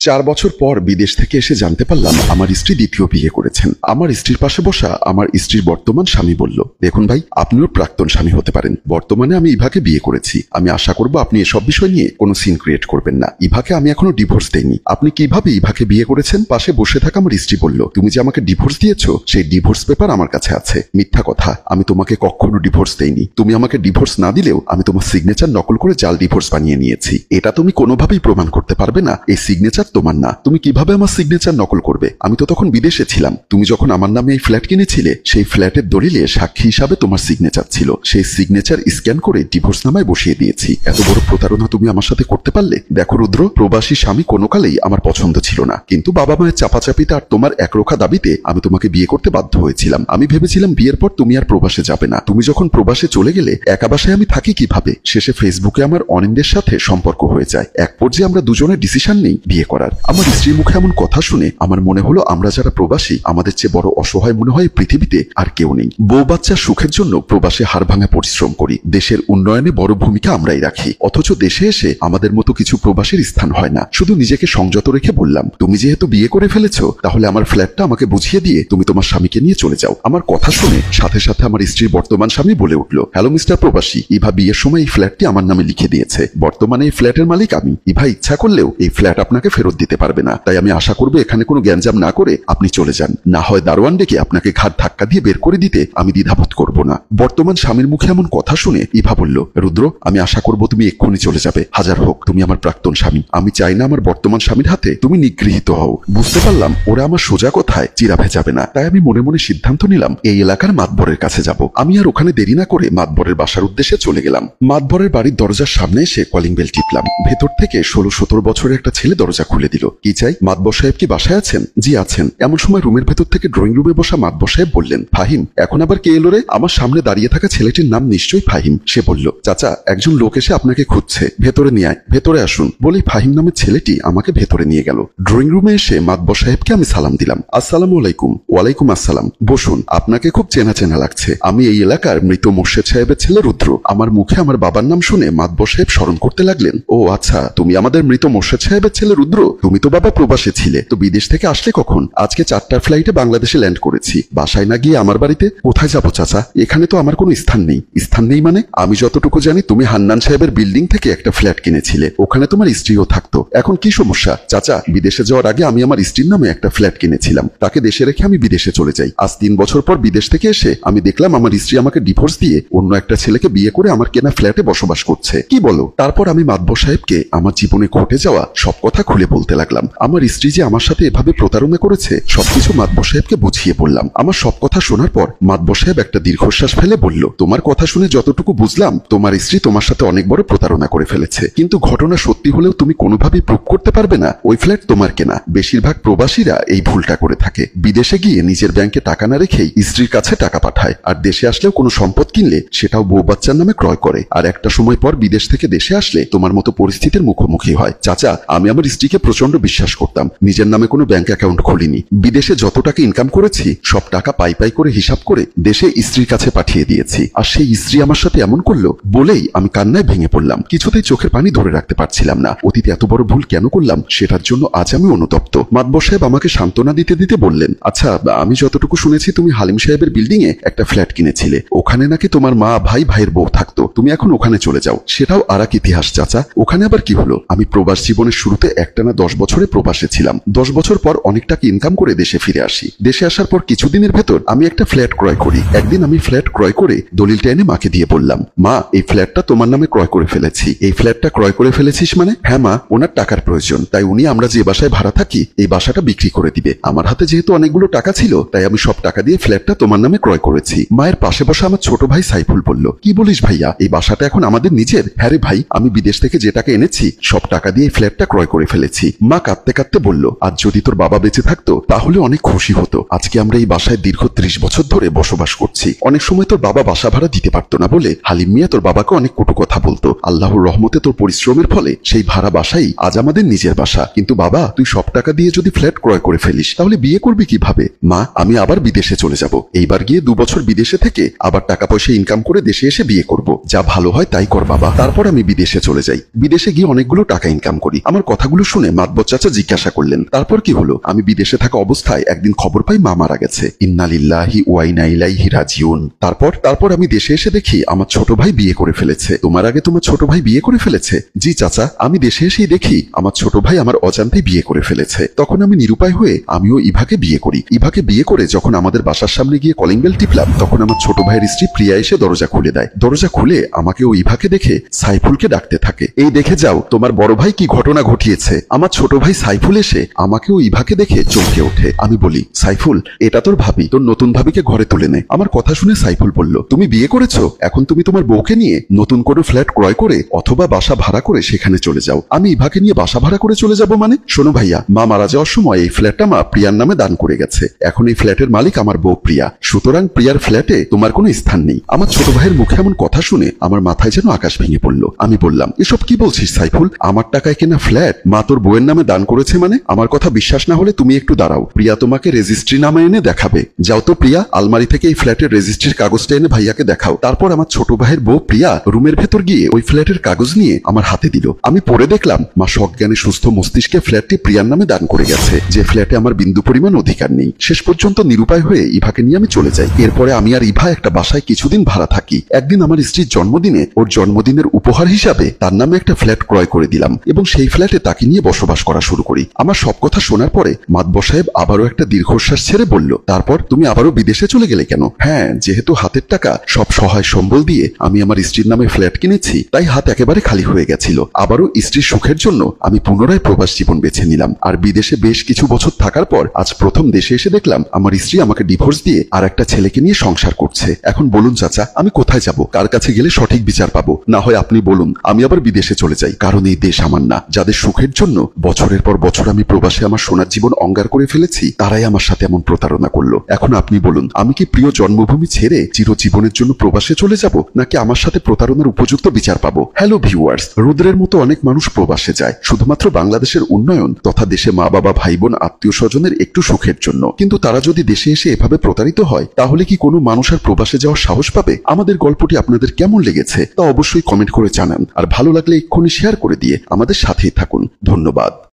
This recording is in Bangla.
4 বছর পর বিদেশ থেকে এসে জানতে পারলাম আমার স্ত্রী দ্বিতীয় বিয়ে করেছেন। আমার স্ত্রীর পাশে বসা আমার স্ত্রীর বর্তমান স্বামী বলল, দেখুন ভাই, আপনিও প্রাক্তন স্বামী হতে পারেন। বর্তমানে আমি ইভাকে বিয়ে করেছি। আমি আশা করব আপনি এসব বিষয় নিয়ে কোনো সিন ক্রিয়েট করবেন না। ইভাকে আমি এখনো ডিভোর্স দেইনি। আপনি কিভাবে ইভাকে বিয়ে করেছেন? পাশে বসে থাকা আমার স্ত্রী বলল, তুমি যে আমাকে ডিভোর্স দিয়েছো সেই ডিভোর্স পেপার আমার কাছে আছে। মিথ্যা কথা, আমি তোমাকে কখনো ডিভোর্স দেইনি। তুমি আমাকে ডিভোর্স না দিলেও আমি তোমার সিগনেচার নকল করে জাল ডিভোর্স বানিয়ে নিয়েছি। এটা তুমি কোনোভাবেই প্রমাণ করতে পারবে না এই সিগনেচার তোমার না। তুমি কিভাবে আমার সিগনেচার নকল করবে? আমি তো তখন বিদেশে ছিলাম। তুমি যখন আমার নামে এই ফ্ল্যাট কিনেছিলে সেই ফ্ল্যাটের দলিলে সাক্ষী হিসাবে তোমার সিগনেচার ছিল। সেই সিগনেচার স্ক্যান করে ডিভোর্স নামায় বসিয়ে দিয়েছি। এত বড় প্রতারণা তুমি আমার সাথে করতে পারলে? দেখো রুদ্র, প্রবাসী স্বামী কোনো কালেই আমার পছন্দ ছিল না, কিন্তু বাবা মায়ের চাপাচাপিতে আর তোমার একরোখা দাবিতে আমি তোমাকে বিয়ে করতে বাধ্য হয়েছিলাম। আমি ভেবেছিলাম বিয়ের পর তুমি আর প্রবাসে যাবে না। তুমি যখন প্রবাসে চলে গেলে একা বাসায় আমি থাকি কিভাবে? শেষে ফেসবুকে আমার অনিন্দের সাথে সম্পর্ক হয়ে যায়। এক পর্যায়ে আমরা দুজনের ডিসিশন নেই বিয়ে করার। আমার স্ত্রীর মুখে এমন কথা শুনে আমার মনে হলো আমরা যারা প্রবাসী আমাদের চেয়ে বড় অসহায় মনে হয় পৃথিবীতে আর কেউ নেই। বউ বাচ্চার সুখের জন্য প্রবাসে হাড়ভাঙা পরিশ্রম করি। দেশের উন্নয়নে বড় ভূমিকা আমরাই রাখি, অথচ দেশে এসে আমাদের মতো কিছু প্রবাসীর স্থান হয় না। শুধু নিজেকে সংযত রেখে বললাম, তুমি যেহেতু বিয়ে করে ফেলেছো তাহলে আমার ফ্ল্যাটটা আমাকে বুঝিয়ে দিয়ে তুমি তোমার স্বামীকে নিয়ে চলে যাও। আমার কথা শুনে সাথে সাথে আমার স্ত্রীর বর্তমান স্বামী বলে উঠল, হ্যালো মিস্টার প্রবাসী, ইভা বিয়ের সময় এই ফ্ল্যাটটি আমার নামে লিখে দিয়েছে। বর্তমানে এই ফ্ল্যাটের মালিক আমি। ইভা ইচ্ছা করলেও এই ফ্ল্যাট আপনাকে ফেরত দিতে পারবে না। তাই আমি আশা করবো এখানে কোনো গ্যাঞ্জাম না করে আপনি চলে যান। না হয় দারোয়ান ডেকে আপনাকে ঘাট ধাক্কা দিয়ে বের করে দিতে আমি দ্বিধাবোধ করব না। বর্তমান স্বামীর মুখে এমন কথা শুনে ইভা বলল, রুদ্র, আমি আশা করব তুমি এক্ষুনি চলে যাবে। হাজার হোক তুমি আমার প্রাক্তন স্বামী। আমি চাই না আমার বর্তমান স্বামীর হাতে তুমি নিগৃহীত হও। বুঝতে পারলাম ওরা আমার সোজা কথায় চিরা ভেজাবে না। তাই আমি মনে মনে সিদ্ধান্ত নিলাম এই এলাকার মাতবরের কাছে যাব। আমি আর ওখানে দেরি না করে মাতবরের বাসার উদ্দেশ্যে চলে গেলাম। মাতবরের বাড়ির দরজার সামনে এসে কলিং বেল টিপলাম। ভেতর থেকে 16-17 বছরের একটা ছেলে দরজা খুলে দিল। কি চাই? মাতবর সাহেব কি বাসায় আছেন? জি আছেন। এমন সময় রুমের ভেতর থেকে ড্রয়িং রুমে বসা মাতবর সাহেব বললেন, ফাহিম, এখন আবার কে এলো রে? আমার সামনে দাঁড়িয়ে থাকা ছেলেটির নাম নিশ্চয়ই ফাহিম। সে বলল, চাচা, একজন লোক এসে আপনাকে খুঁজছে, ভেতরে নিয়ে আয়, ভেতরে আসুন। বলেই ফাহিম নামের ছেলেটি আমাকে ভেতরে নিয়ে গেল। ড্রয়িং রুমে এসে মাতবর সাহেবকে আমি সালাম দিলাম। আসসালামু আলাইকুম। ওয়ালাইকুম আসসালাম। বসুন, আপনাকে খুব চেনা চেনা লাগছে। আমি এই এলাকার মৃত মোর্শেদ সাহেবের ছেলে রুদ্র। আমার মুখে আমার বাবার নাম শুনে মাতবর সাহেব স্মরণ করতে লাগলেন, ও আচ্ছা, তুমি আমাদের মৃত মোর্শেদ সাহেবের ছেলে রুদ্র। তুমি তো বাবা প্রবাসে ছিলে, তো বিদেশ থেকে আসলে কখন? আজকে 4টার ফ্লাইটে বাংলাদেশে ল্যান্ড করেছি। বাসায় না গিয়ে আমার বাড়িতে? কোথায় যাবো চাচা? এখানে তো আমার কোনো স্থান নেই। স্থান নেই মানে? আমি যতটুকু জানি তুমি হান্নান সাহেবের বিল্ডিং থেকে একটা ফ্ল্যাট কিনেছিলে, ওখানে তোমার স্ত্রীও থাকতো। এখন কি সমস্যা? চাচা, বিদেশে যাওয়ার আগে আমি আমার স্ত্রীর নামে একটা ফ্ল্যাট কিনেছিলাম। তাকে দেশে রেখে আমি বিদেশে চলে যাই। আজ 3 বছর পর বিদেশ থেকে এসে আমি দেখলাম আমার স্ত্রী আমাকে ডিভোর্স দিয়ে অন্য একটা ছেলেকে বিয়ে করে আমার কেনা ফ্ল্যাটে বসবাস করছে। কি বলো? তারপর আমি মাতবর সাহেবকে আমার জীবনে ঘটে যাওয়া সব কথা খুলে বলতে লাগলাম। আমার স্ত্রী যে আমার সাথে এভাবে প্রতারণা করেছে সবকিছু মাতবর সাহেবকে বুঝিয়ে বললাম। আমার সব কথা শোনার পর মাতবর সাহেব একটা দীর্ঘশ্বাস ফেলে বলল, তোমার কথা শুনে যতটুকু বুঝলাম তোমার স্ত্রী তোমার সাথে অনেক বড় প্রতারণা করে ফেলেছে, কিন্তু ঘটনা সত্যি হলেও তুমি কোনোভাবেই প্রুভ করতে পারবে না ওই ফ্ল্যাট তোমার কেনা। বেশিরভাগ প্রবাসীরা এই ভুলটা করে থাকে। বিদেশে গিয়ে নিজের ব্যাংকে টাকা না রেখেই স্ত্রীর কাছে টাকা পাঠায়, আর দেশে আসলেও কোনো সম্পদ কিনলে সেটাও বউ বাচ্চার নামে ক্রয় করে, আর একটা সময় পর বিদেশ থেকে দেশে আসলে তোমার মতো পরিস্থিতির মুখোমুখি হয়। চাচা, আমি আমার স্ত্রীকে প্রচন্ড বিশ্বাস করতাম। নিজের নামে কোনো ব্যাংক অ্যাকাউন্ট খুলিনি। বিদেশে যত টাকা ইনকাম করেছি সব টাকা পাই পাই করে হিসাব করে দেশে স্ত্রীর কাছে পাঠিয়ে দিয়েছি, আর সেই স্ত্রী আমার সাথে এমন করলো বলেই আমি কান্নায় ভেঙে পড়লাম। কিছুতেই চোখের পানি ধরে রাখতে পারছিলাম না। অতীতে এত বড় ভুল কেন করলাম সেটার জন্য আজ আমি অনুতপ্ত। মাতবর সাহেব আমাকে সান্ত্বনা দিতে দিতে বললেন, আচ্ছা, আমি যতটুকু শুনেছি তুমি হালিম সাহেবের বিল্ডিং এ একটা ফ্ল্যাট কিনেছিলে। ওখানে নাকি তোমার মা, ভাই, ভাইয়ের বউ থাকতো। তুমি এখন ওখানে চলে যাও। সেটাও আর এক ইতিহাস চাচা। ওখানে আবার কি হলো? আমি প্রবাস জীবনের শুরুতে একটানা 10 বছরে প্রবাসে ছিলাম। 10 বছর পর অনেক টাকা ইনকাম করে দেশে ফিরে আসি। দেশে আসার পর কিছুদিনের ভেতর আমি একটা ফ্ল্যাট ক্রয় করি। একদিন আমি ফ্ল্যাট ক্রয় করে দলিলটা এনে মাকে দিয়ে বললাম, মা, এই ফ্ল্যাটটা তোমার নামে ক্রয় করে ফেলেছি। এই ফ্ল্যাটটা ক্রয় করে ফেলেছিস মানে? হ্যাঁ মা, ওনার টাকার প্রয়োজন, তাই উনি আমরা যে বাসায় ভাড়া থাকি এই বাসাটা বিক্রি করে দিবে। আমার হাতে যেহেতু অনেকগুলো টাকা ছিল তাই আমি সব টাকা দিয়ে ফ্ল্যাটটা তোমার নামে ক্রয় করেছি। মায়ের পাশে বসে আমার ছোট ভাই সাইফুল বলল, কি বলিস ভাইয়া, এই বাসাটা এখন আমাদের নিজের? হ্যাঁ রে ভাই, আমি বিদেশ থেকে যে টাকা এনেছি সব টাকা দিয়ে এই ফ্ল্যাটটা ক্রয় করে ফেলেছি। মা কাঁদতে কাঁদতে বলল, আজ যদি তোর বাবা বেঁচে থাকতো তাহলে অনেক খুশি হতো। আজকে আমরা এই বাসায় দীর্ঘ 30 বছর ধরে বসবাস করছি। অনেক সময় তোর বাবা বাসা ভাড়া দিতে পারতো না বলে হালিম মিয়া তোর বাবাকে অনেক কটু কথা বলতো। আল্লাহর রহমতে তোর পরিশ্রমের ফলে সেই ভাড়া বাসাই আজ আমাদের নিজের বাসা। কিন্তু বাবা, তুই সব টাকা দিয়ে যদি ফ্ল্যাট ক্রয় করে ফেলিস তাহলে বিয়ে করবি কিভাবে? মা, আমি আবার বিদেশে চলে যাব। এইবার গিয়ে 2 বছর বিদেশে থেকে আবার টাকা পয়সা ইনকাম করে দেশে এসে বিয়ে করব। যা ভালো হয় তাই কর বাবা। তারপর আমি বিদেশে চলে যাই। বিদেশে গিয়ে অনেকগুলো টাকা ইনকাম করি। আমার কথাগুলো শুনে মাতবর চাচা জিজ্ঞাসা করলেন, তারপর কি হলো? আমি বিদেশে থাকা অবস্থায় একদিন খবর পাই মা মারা গেছে। ইন্না লিল্লাহি ওয়া ইন্না ইলাইহি রাজিউন। তারপর আমি দেশে এসে দেখি আমার ছোট ভাই বিয়ে করে ফেলেছে। তোমার আগে তোমার ছোট ভাই বিয়ে করে ফেলেছে? জি চাচা, আমি দেশে এসেই দেখি আমার ছোট ভাই আমার অজান্তেই বিয়ে করে ফেলেছে। তখন আমি নিরুপায় হয়ে আমিও ইভাকে বিয়ে করি। ইভাকে বিয়ে করে যখন আমাদের বাসার সামনে গিয়ে কলিং বেল টিপলাম, তখন আমার ছোট ভাইয়ের স্ত্রী প্রিয়া এসে দরজা খুলে দেয়। দরজা খুলে আমাকে ও ইভাকে দেখে সাইফুলকে ডাকতে থাকে, এই দেখে যাও তোমার বড় ভাই কি ঘটনা ঘটিয়েছে। আমার ছোট ভাই সাইফুল এসে আমাকে ও ইভাকে দেখে চমকে ওঠে। আমি বলি, সাইফুল, এটা তোর ভাবি, তোর নতুন ভাবিকে ঘরে তুলে নে। আমার কথা শুনে সাইফুল বলল, তুমি বিয়ে করেছো, এখন তুমি তোমার বউকে নিয়ে নতুন করে ফ্ল্যাট ক্রয় করে অথবা বাসা ভাড়া করে সেখানে চলে যাও। আমি ইভাকে নিয়ে বাসা ভাড়া করে চলে যাব মানে? শোনো ভাইয়া, মা মারা যাওয়ার সময় এই ফ্ল্যাটটা মা প্রিয়ার নামে দান করে গেছে। এখন এই ফ্ল্যাটের মালিক আমার বউ প্রিয়া, সুতরাং প্রিয়ার ফ্ল্যাটে তোমার কোনো স্থান নেই। আমার ছোট ভাইয়ের মুখে এমন কথা শুনে আমার মাথায় যেন আকাশ ভেঙে পড়ল। আমি বললাম, এসব কি বলছিস সাইফুল? আমার টাকায় কেনা ফ্ল্যাট মা তোর বউয়ের নামে দান করেছে মানে? আমার কথা বিশ্বাস না হলে তুমি একটু দাঁড়াও, প্রিয়া তোমাকে রেজিস্ট্রি নামে এনে দেখাবে। যাও তো প্রিয়া, আলমারি থেকে এই ফ্ল্যাটের রেজিস্ট্রির কাগজটা এনে ভাইয়াকে দেখাও। তারপর আমার ছোট ভাইয়ের বউ প্রিয়া রুমের ভেতর গিয়ে ওই ফ্ল্যাটের কাগজ নিয়ে আমার হাতে দিল। আমি পড়ে দেখলাম মা সজ্ঞানে সুস্থ মস্তিষ্কে ফ্ল্যাটটি প্রিয়ার নামে দান করে গেছে, যে ফ্ল্যাটে আমার বিন্দু পরিমাণ অধিকার নেই। শেষ পর্যন্ত নিরুপায় হয়ে ইভাকে নিয়ে আমি চলে যাই। এরপরে আমি আর ইভা একটা বাসায় কিছুদিন ভাড়া থাকি। একদিন আমার স্ত্রীর জন্মদিনে ওর জন্মদিনের উপহার হিসাবে তার নামে একটা ফ্ল্যাট ক্রয় করে দিলাম এবং সেই ফ্ল্যাটে তাকে নিয়ে বসবাস করা শুরু করি। আমার সব কথা শোনার পরে মাতবর সাহেব আবারও একটা দীর্ঘশ্বাস ছেড়ে বলল, তারপর তুমি আবারও বিদেশে চলে গেলে কেন? হ্যাঁ, যেহেতু হাতের টাকা সব সহায় সম্বল দিয়ে আমি আমার স্ত্রীর নামে ফ্ল্যাট কিনেছি, তাই হাত একেবারে খালি হয়ে গেছিল। আবারও স্ত্রীর সুখের জন্য আমি পুনরায় প্রবাস জীবন বেছে নিলাম। আর বিদেশে বেশ কিছু বছর থাকার পর আজ প্রথম দেশে এসে দেখলাম আমার স্ত্রী আমাকে ডিভোর্স দিয়ে আর একটা ছেলেকে নিয়ে সংসার করছে। এখন বলুন চাচা, আমি কোথায় যাব? কার কাছে গেলে সঠিক বিচার পাবো? না হয় আপনি বলুন আমি আবার বিদেশে চলে যাই, কারণ এই দেশ আমার না। যাদের সুখের জন্য বছরের পর বছর আমি প্রবাসে আমার সোনার জীবন অঙ্গার করে ফেলেছি, তারাই আমার সাথে এমন প্রতারণা করলো। এখন আপনি বলুন, আমি কি প্রিয় জন্মভূমি ছেড়ে চিরজীবনের জন্য প্রবাসে চলে যাব, নাকি আমার সাথে প্রতারণার উপযুক্ত বিচার পাবো? হ্যালো ভিউয়ার্স, রুদ্রের মতো অনেক মানুষ প্রবাসে যায় শুধুমাত্র বাংলাদেশের উন্নয়ন তথা দেশে মা বাবা ভাই বোন আত্মীয় স্বজনের একটু সুখের জন্য, কিন্তু তারা যদি দেশে এসে এভাবে প্রতারিত হয়, তাহলে কি কোনো মানুষ আর প্রবাসে যাওয়ার সাহস পাবে? আমাদের গল্পটি আপনাদের কেমন লেগেছে তা অবশ্যই কমেন্ট করে জানান, আর ভালো লাগলে এক্ষুনি শেয়ার করে দিয়ে আমাদের সাথেই থাকুন। ধন্যবাদ।